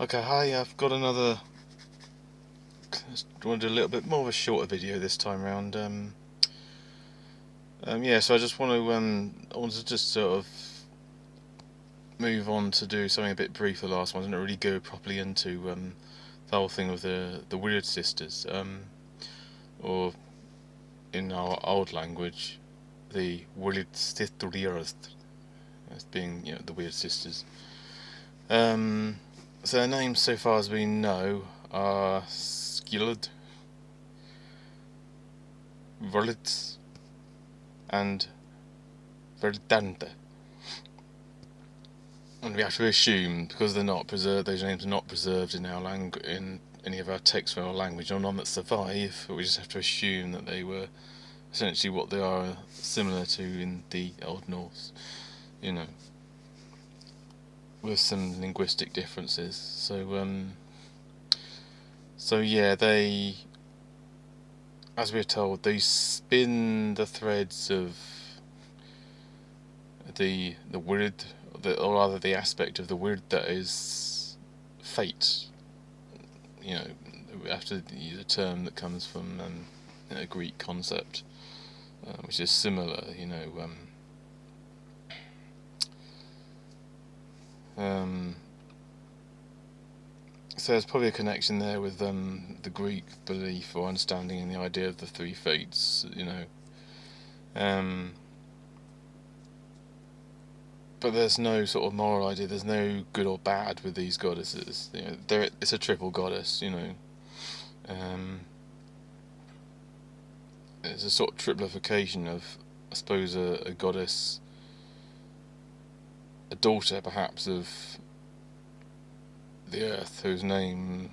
Okay, hi, I've got another. I want to do a little bit more of a shorter video this time around. Yeah, so I just want to, I want to just sort of move on to do something a bit brief. The last one, I didn't really go properly into the whole thing with the Wyrd sisters, or in our old language, the Wyrd Sihstweores, as being the Wyrd sisters. So their names, so far as we know, are Skilled, Wyrd, and Verdante. And we have to assume, because they're not preserved, those names are not preserved in our in any of our texts for our language, or none that survive. But we just have to assume that they were essentially what they are, similar to in the Old Norse, with some linguistic differences. So yeah, they, as we're told, they spin the threads of the Wyrd, or rather the aspect of the Wyrd that is fate. We have to use a term that comes from a Greek concept, which is similar. So there's probably a connection there with the Greek belief or understanding in the idea of the three fates. But there's no sort of moral idea. There's no good or bad with these goddesses. It's a triple goddess. It's a sort of triplification of, I suppose, a goddess, a daughter perhaps of the earth, whose name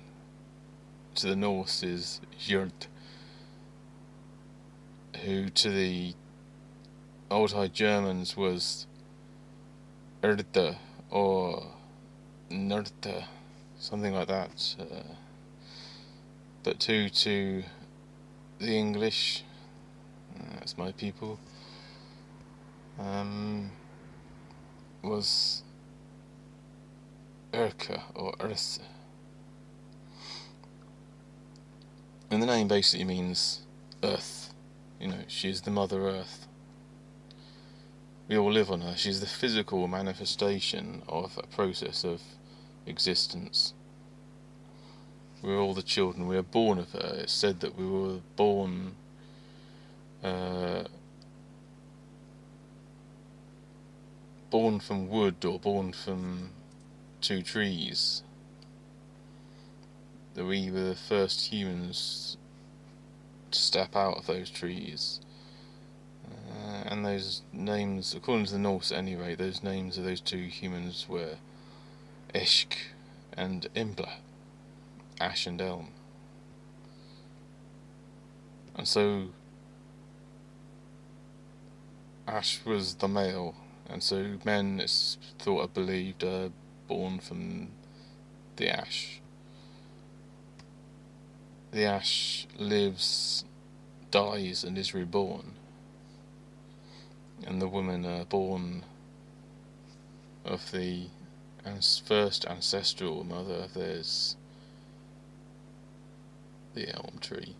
to the Norse is Wyrd, who to the Old High Germans was Erde or Nerte, something like that. But to the English, that's my people, was Urka or Urse. And the name basically means earth. She's the Mother Earth. We all live on her. She's the physical manifestation of a process of existence. We're all the children. We are born of her. It's said that we were born born from wood, or born from two trees. That we were the first humans to step out of those trees. And those names, according to the Norse anyway, those names of those two humans were Ishk and Imbla, ash and elm. And so ash was the male, and so men, it's thought or believed, are born from the ash. The ash lives, dies, and is reborn. And the women are born of the first ancestral mother of theirs, the elm tree.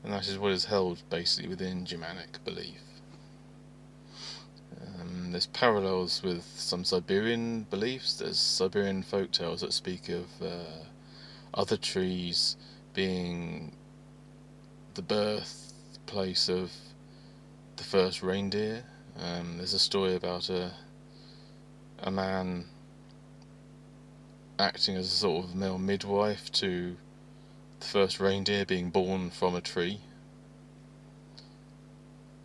And that is what is held basically within Germanic belief. There's parallels with some Siberian beliefs. There's Siberian folk tales that speak of other trees being the birthplace of the first reindeer. There's a story about a man acting as a sort of male midwife to the first reindeer being born from a tree.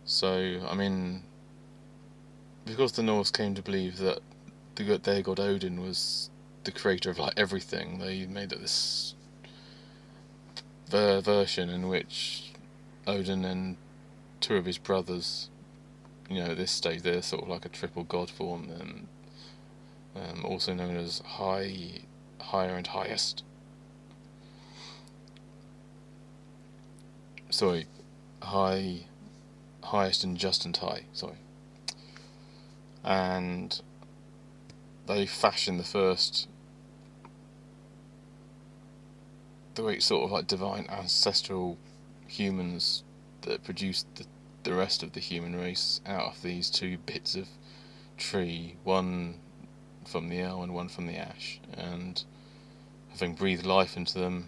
So, because the Norse came to believe that their god Odin was the creator of everything, they made this version in which Odin and two of his brothers, at this stage they're sort of like a triple god form, and also known as higher and highest. Sorry, highest and just and high. Sorry. And they fashioned the sort of like divine ancestral humans that produced the rest of the human race out of these two bits of tree, one from the elm and one from the ash, and having breathed life into them,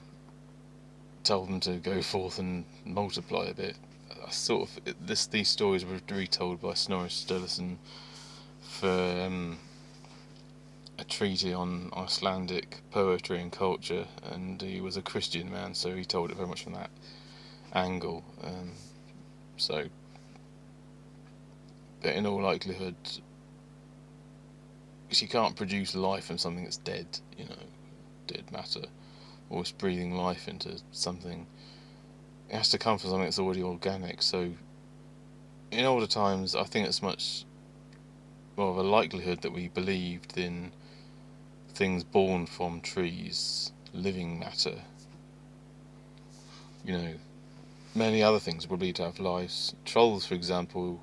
told them to go forth and multiply a bit. These stories were retold by Snorri Sturluson for a treatise on Icelandic poetry and culture, and he was a Christian man, so he told it very much from that angle. But in all likelihood, because you can't produce life from something that's dead, dead matter, or it's breathing life into something. It has to come from something that's already organic. So, in older times, I think it's much more of a likelihood that we believed in things born from trees, living matter. Many other things are believed to have lives. Trolls, for example,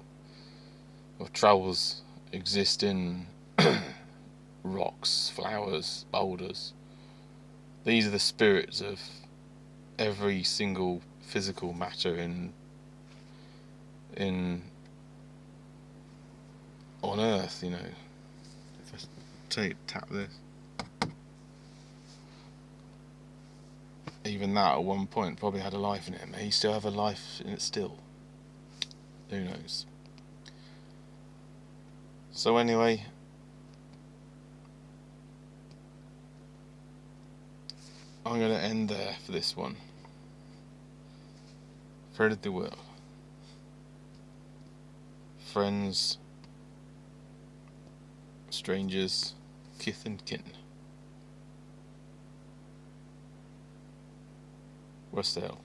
or trolls exist in rocks, flowers, boulders. These are the spirits of every single physical matter on Earth. If I tap this, even that at one point probably had a life in it. May he still have a life in it still? Who knows? So anyway, I'm going to end there for this one. Friend of the world, friends, strangers, kith and kin. What's the hell?